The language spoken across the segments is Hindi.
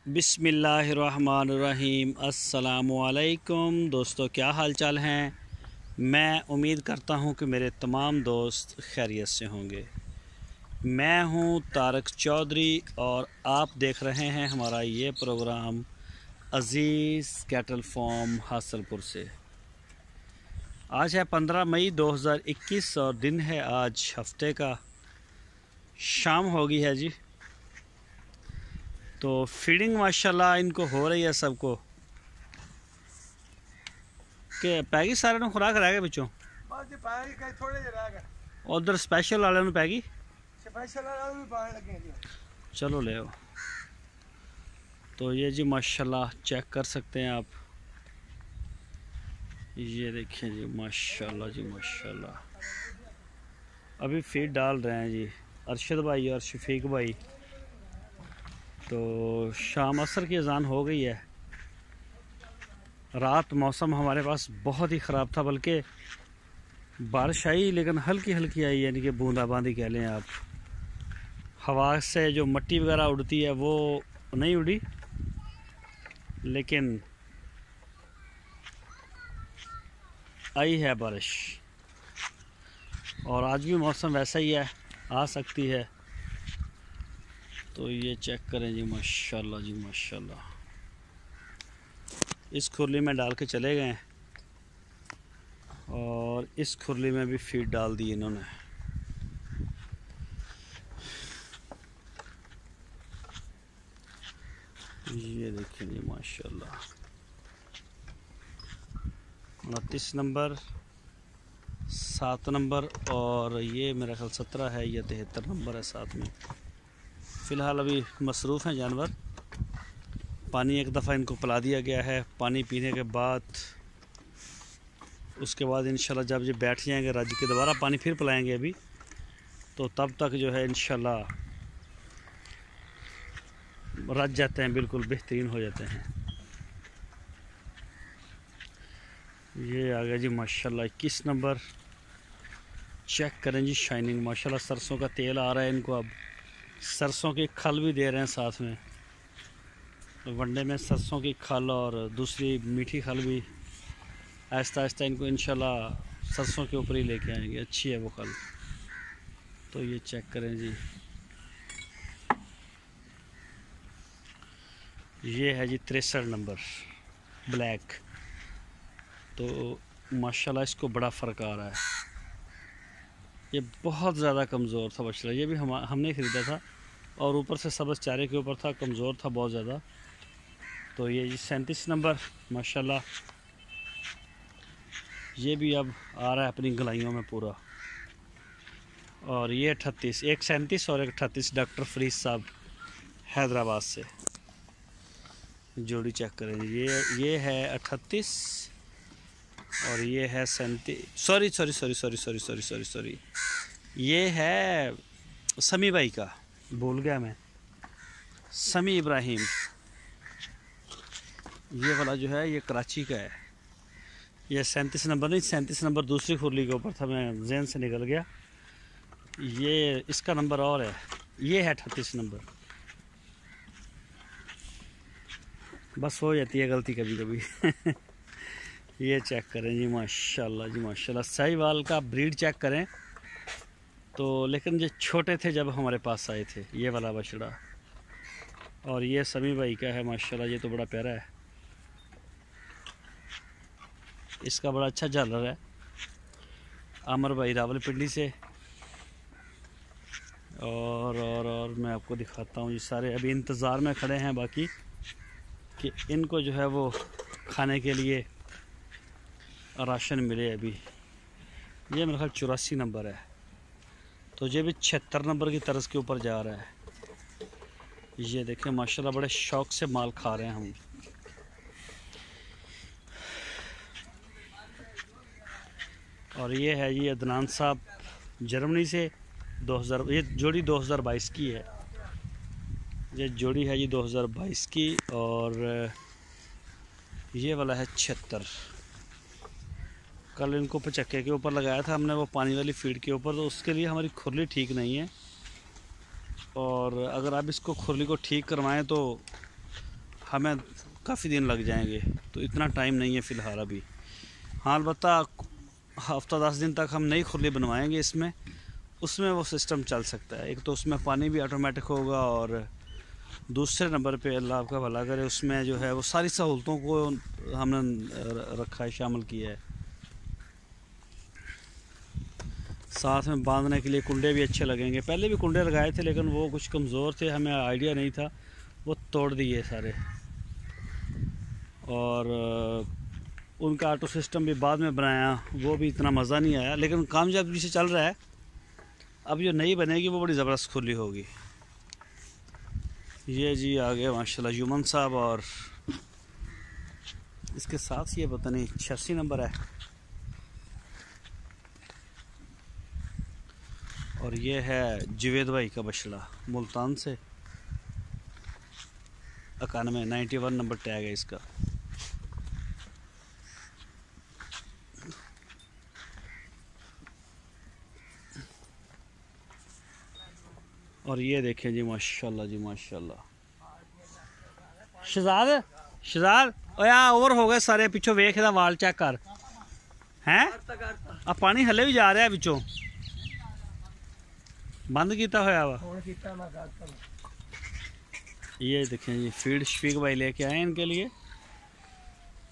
बिस्मिल्लाहिर्रहमानिर्रहीम। अस्सलामुअलैकुम दोस्तों, क्या हाल चाल हैं। मैं उम्मीद करता हूं कि मेरे तमाम दोस्त खैरियत से होंगे। मैं हूं तारक चौधरी और आप देख रहे हैं हमारा ये प्रोग्राम अज़ीज़ कैटल फार्म हासलपुर से। आज है 15 मई 2021 और दिन है आज हफ्ते का, शाम हो गई है जी। तो फीडिंग माशाल्लाह इनको हो रही है सबको कि पैगी सारे ने खुराक रह गए बच्चों। उधर स्पेशल वाले ने पैगी चलो ले आओ। तो ये जी माशाल्लाह चेक कर सकते हैं आप, ये देखिए जी माशाल्लाह जी माशाल्लाह। अभी फीड डाल रहे हैं जी अरशद भाई और शफीक भाई। तो शाम असर की अजान हो गई है। रात मौसम हमारे पास बहुत ही ख़राब था, बल्कि बारिश आई लेकिन हल्की हल्की आई, यानी कि बूंदाबांदी कह लें आप। हवा से जो मिट्टी वगैरह उड़ती है वो नहीं उड़ी, लेकिन आई है बारिश। और आज भी मौसम वैसा ही है, आ सकती है। तो ये चेक करें जी माशाल्लाह जी माशाल्लाह। इस खुरली में डाल के चले गए और इस खुरली में भी फीड डाल दी इन्होंने। ये देखिए जी माशाल्लाह। 29 नंबर, 7 नंबर और ये मेरा ख्याल 17 है या 73 नंबर है साथ में। फ़िलहाल अभी मसरूफ़ हैं जानवर। पानी एक दफ़ा इनको पिला दिया गया है। पानी पीने के बाद उसके बाद इंशाल्लाह जब ये बैठ जाएंगे रज के, दोबारा पानी फिर पिलाएंगे अभी। तो तब तक जो है इंशाल्लाह रज जाते हैं, बिल्कुल बेहतरीन हो जाते हैं। ये आ गया जी माशाल्लाह 21 नंबर। चेक करें जी शाइनिंग माशाल्लाह। सरसों का तेल आ रहा है इनको, अब सरसों की खल भी दे रहे हैं साथ में। वनडे में सरसों की खल और दूसरी मीठी खल भी आहिस्ता आहिस्ता इनको इंशाल्लाह सरसों के ऊपर ही लेके आएंगे। अच्छी है वो खल। तो ये चेक करें जी, ये है जी 63 नंबर ब्लैक। तो माशाल्लाह इसको बड़ा फ़र्क आ रहा है। ये बहुत ज़्यादा कमज़ोर था बछड़ा, ये भी हमने ख़रीदा था और ऊपर से सब्ज़ चारे के ऊपर था, कमज़ोर था बहुत ज़्यादा। तो ये जी 37 नंबर माशाल्लाह, ये भी अब आ रहा है अपनी गलाइयों में पूरा। और ये 38, एक 37 और एक 38 डॉक्टर फरीद साहब हैदराबाद से। जोड़ी चेक करें, ये है 38 और ये है 37। सॉरी ये है समी भाई का, भूल गया मैं, समी इब्राहिम। ये वाला जो है ये कराची का है। ये 37 नंबर नहीं, 37 नंबर दूसरी खुरली के ऊपर था, मैं जहन से निकल गया। ये इसका नंबर और है, ये है 38 नंबर। बस हो जाती है गलती कभी कभी। ये चेक करें जी माशाल्लाह जी माशाल्लाह। साहिवाल का ब्रीड चेक करें तो, लेकिन ये छोटे थे जब हमारे पास आए थे ये वाला बछड़ा। और ये समी भाई का है माशाल्लाह, ये तो बड़ा प्यारा है। इसका बड़ा अच्छा झालर है। आमर भाई रावलपिंडी से। और मैं आपको दिखाता हूँ, ये सारे अभी इंतज़ार में खड़े हैं बाकी कि इनको जो है वो खाने के लिए राशन मिले अभी। ये मेरा ख्याल 84 नंबर है। तो ये भी 76 नंबर की तरस के ऊपर जा रहा है। ये देखें माशाल्लाह बड़े शौक़ से माल खा रहे हैं हम। और ये है ये अदनान साहब जर्मनी से 2000, ये जोड़ी 2022 की है। ये जोड़ी है जी 2022 की। और ये वाला है 76। कल इनको पचक्के के ऊपर लगाया था हमने, वो पानी वाली फीड के ऊपर, तो उसके लिए हमारी खुरली ठीक नहीं है। और अगर आप इसको खुरली को ठीक करवाएं तो हमें काफ़ी दिन लग जाएंगे, तो इतना टाइम नहीं है फ़िलहाल अभी। हाँ, अलबत्ता हफ्ता 10 दिन तक हम नई खुरली बनवाएंगे इसमें, उसमें वो सिस्टम चल सकता है। एक तो उसमें पानी भी ऑटोमेटिक होगा, और दूसरे नंबर पे अल्लाह आपका भला करे उसमें जो है वो सारी सहूलतों को हमने रखा है, शामिल किया है। साथ में बांधने के लिए कुंडे भी अच्छे लगेंगे। पहले भी कुंडे लगाए थे लेकिन वो कुछ कमज़ोर थे, हमें आइडिया नहीं था, वो तोड़ दिए सारे। और उनका ऑटो सिस्टम भी बाद में बनाया, वो भी इतना मज़ा नहीं आया, लेकिन कामयाबी से चल रहा है। अब जो नई बनेगी वो बड़ी ज़बरदस्त खुली होगी। ये जी आ गए माशाल्लाह युमन साहब, और इसके साथ ये पता नहीं 86 नंबर है। और ये है जवेद भाई का बछड़ा मुल्तान से, 91 नंबर टैग है इसका। और ये देखें जी माशाल्लाह जी माशाल्लाह। शहजाद ओया ओवर हो गए सारे, पिछों वेख दा वाल चेक कर हैं। अब पानी हले भी जा रहा है पिछों, बंद किया होया वा। ये देखें जी फीड शफीक भाई लेके आए इनके लिए,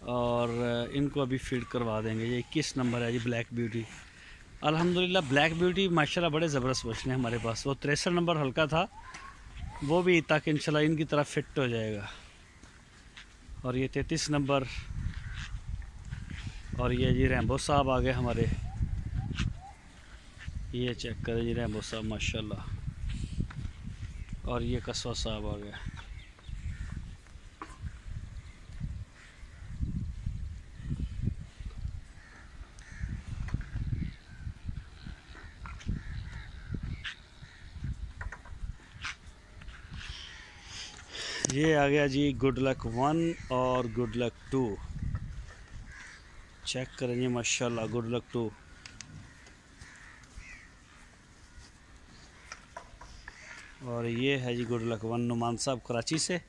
और इनको अभी फीड करवा देंगे। ये 21 नंबर है जी ब्लैक ब्यूटी। अल्हम्दुलिल्लाह ब्लैक ब्यूटी माशाल्लाह बड़े ज़बरदस्त बछड़े हैं हमारे पास। वो 63 नंबर हल्का था, वो भी ताकि इंशाल्लाह इनकी तरह फिट हो जाएगा। और ये 33 नंबर, और ये जी रैम्बो साहब आ गए हमारे। ये चेक करें जी रैम्बो साहब माशाल्लाह। और ये कस्बा साहब आ गया। ये आ गया जी गुड लक 1 और गुड लक 2। चेक करेंगे माशाल्लाह गुड लक 2। और ये है जी गुड लक 1 नुमान साहब कराची से,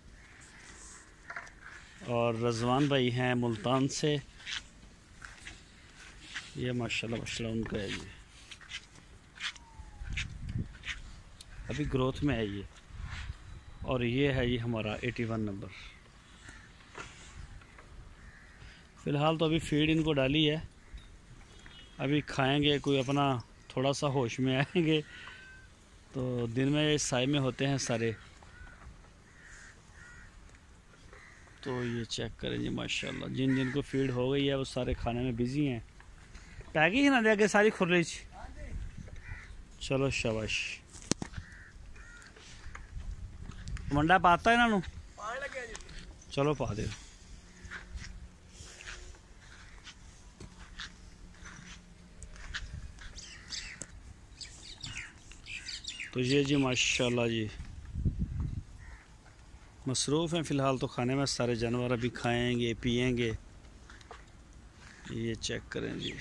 और रजवान भाई हैं मुल्तान से। ये माशाल्लाह माशाल्लाह उनका है, ये अभी ग्रोथ में है ये। और ये है जी हमारा 81 नंबर। फ़िलहाल तो अभी फीड इनको डाली है, अभी खाएंगे, कोई अपना थोड़ा सा होश में आएंगे। तो दिन में साए में होते हैं सारे। तो ये चेक करें जी माशाल्लाह, जिन जिन को फीड हो गई है वो सारे खाने में बिजी हैं। पैगी ही ना दे के सारी खुर्री। चलो शाबाश। मंडा पाता इन्हों, चलो पा दे। तो ये जी माशाल्लाह जी मसरूफ़ हैं फ़िलहाल तो खाने में सारे जानवर, अभी खाएंगे पिएंगे। ये चेक करें जी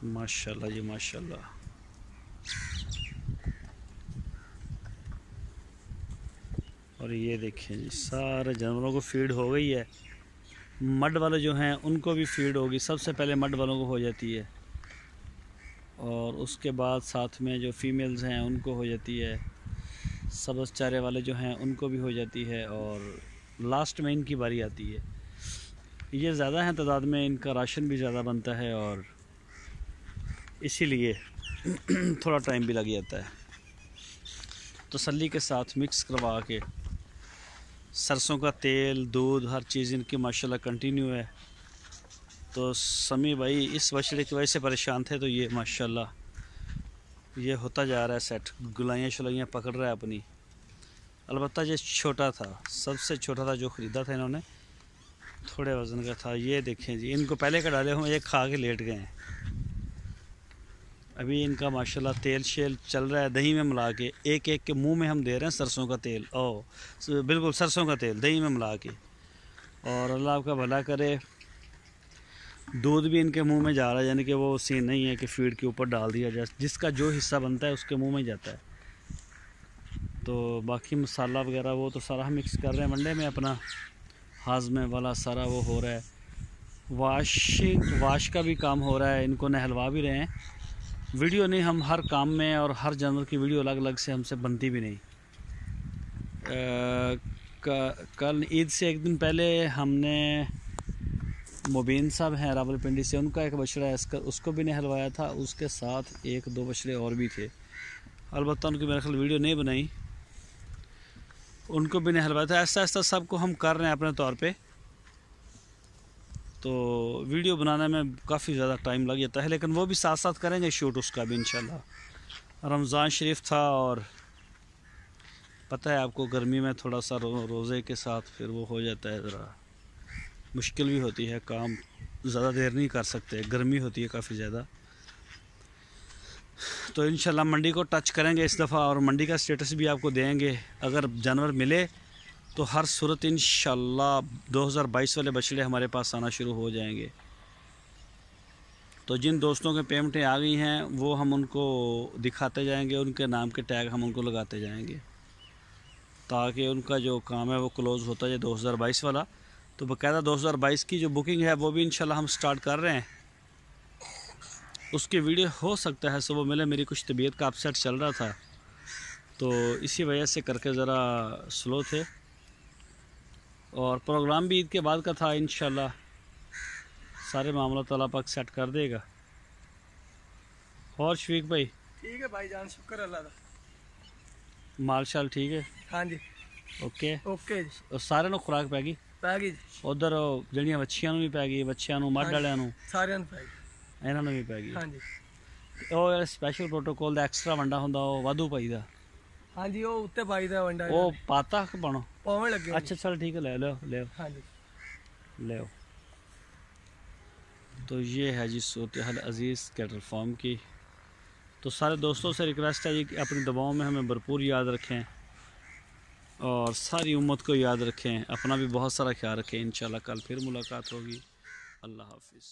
माशाल्लाह जी माशाल्लाह। और ये देखें जी सारे जानवरों को फीड हो गई है। मड वाले जो हैं उनको भी फीड होगी, सबसे पहले मड वालों को हो जाती है, और उसके बाद साथ में जो फीमेल्स हैं उनको हो जाती है। सब्ज़ चारे वाले जो हैं उनको भी हो जाती है, और लास्ट में इनकी बारी आती है। ये ज़्यादा हैं तादाद में, इनका राशन भी ज़्यादा बनता है, और इसीलिए थोड़ा टाइम भी लग जाता है। तसल्ली के साथ मिक्स करवा के सरसों का तेल, दूध, हर चीज़ इनकी माशाल्लाह कंटिन्यू है। तो समी भाई इस बछड़े की वजह से परेशान थे, तो ये माशाल्लाह ये होता जा रहा है सेट, गुलाइयाँ शुलाइयाँ पकड़ रहा है अपनी। अलबत्ता ये छोटा था, सबसे छोटा था जो ख़रीदा था इन्होंने, थोड़े वज़न का था। ये देखें जी इनको पहले का डाले हुए, ये खा के लेट गए हैं। अभी इनका माशाल्लाह तेल शेल चल रहा है, दही में मिला के एक एक के मुंह में हम दे रहे हैं सरसों का तेल। बिल्कुल सरसों का तेल दही में मिला के। और अल्लाह आपका भला करे, दूध भी इनके मुंह में जा रहा है, यानी कि वो सीन नहीं है कि फीड के ऊपर डाल दिया जाए, जिसका जो हिस्सा बनता है उसके मुंह में जाता है। तो बाकी मसाला वगैरह वो तो सारा हम मिक्स कर रहे हैं वनडे में, अपना हाजमे वाला सारा वो हो रहा है। वाश का भी काम हो रहा है, इनको नहलवा भी रहे हैं। वीडियो नहीं, हम हर काम में और हर जानवर की वीडियो अलग अलग से हमसे बनती भी नहीं। कल ईद से एक दिन पहले हमने मुबीन साहब हैं रावलपिंडी से, उनका एक बछड़ा है उसको भी नहलवाया था, उसके साथ एक दो बछड़े और भी थे। अलबत्ता उनकी मेरे ख्याल वीडियो नहीं बनाई, उनको भी नहलवाया था। ऐसा ऐसा सबको हम कर रहे हैं अपने तौर पे। तो वीडियो बनाने में काफ़ी ज़्यादा टाइम लग जाता है, लेकिन वो भी साथ साथ करेंगे शूट उसका भी इंशाल्लाह। रमज़ान शरीफ था और पता है आपको गर्मी में थोड़ा सा रोज़े के साथ फिर वो हो जाता है, ज़रा मुश्किल भी होती है, काम ज़्यादा देर नहीं कर सकते, गर्मी होती है काफ़ी ज़्यादा। तो इंशाल्लाह मंडी को टच करेंगे इस दफ़ा और मंडी का स्टेटस भी आपको देंगे। अगर जानवर मिले तो हर सूरत इंशाल्लाह 2022 वाले बछड़े हमारे पास आना शुरू हो जाएंगे। तो जिन दोस्तों के पेमेंटें आ गई हैं वो हम उनको दिखाते जाएंगे, उनके नाम के टैग हम उनको लगाते जाएंगे, ताकि उनका जो काम है वो क्लोज़ होता जाए 2022 वाला। तो बाकायदा 2022 की जो बुकिंग है वो भी इंशाल्लाह हम स्टार्ट कर रहे हैं। उसकी वीडियो हो सकता है सुबह मिले, मेरी कुछ तबीयत का अपसेट चल रहा था तो इसी वजह से करके ज़रा स्लो थे, और प्रोग्राम भी ईद के बाद का था। इंशाल्लाह सारे मामला ताला पाक सेट कर देगा। और शफीक भाई ठीक है भाईजान, शुक्र अल्लाह दा। माल शाल ठीक है? हाँ जी ओके ओके जी। और सारे ਨੂੰ खुराक पै गई? पै गई जी। उधर ਜਿਹੜੀਆਂ ਵੱਛੀਆਂ ਨੂੰ ਵੀ ਪੈ ਗਈ, ਬੱਚਿਆਂ ਨੂੰ, ਮੱਝ ਵਾਲਿਆਂ ਨੂੰ, ਸਾਰਿਆਂ ਨੂੰ ਪੈ ਗਈ। ਇਹਨਾਂ ਨੂੰ ਵੀ ਪੈ ਗਈ? हाँ जी ਉਹ ਜਿਹੜਾ ਸਪੈਸ਼ਲ ਪ੍ਰੋਟੋਕੋਲ ਦਾ ਐਕਸਟਰਾ ਵੰਡਾ ਹੁੰਦਾ ਉਹ ਵਾਧੂ ਪਾਈਦਾ? हाँ जी, वो उत्ते पाई दा वंडा ਉਹ ਪਾਤਾ ਕਿ ਪਾਉਣਾ? पावन लगे। अच्छा चल ठीक है, ले लो ले हाँ जी ले। तो ये है जी सूरत हाल अज़ीज़ कैटल फार्म की। तो सारे दोस्तों से रिक्वेस्ट है जी कि अपनी दवाओं में हमें भरपूर याद रखें और सारी उम्मत को याद रखें, अपना भी बहुत सारा ख्याल रखें। इंशाल्लाह कल फिर मुलाकात होगी। अल्लाह हाफिज़।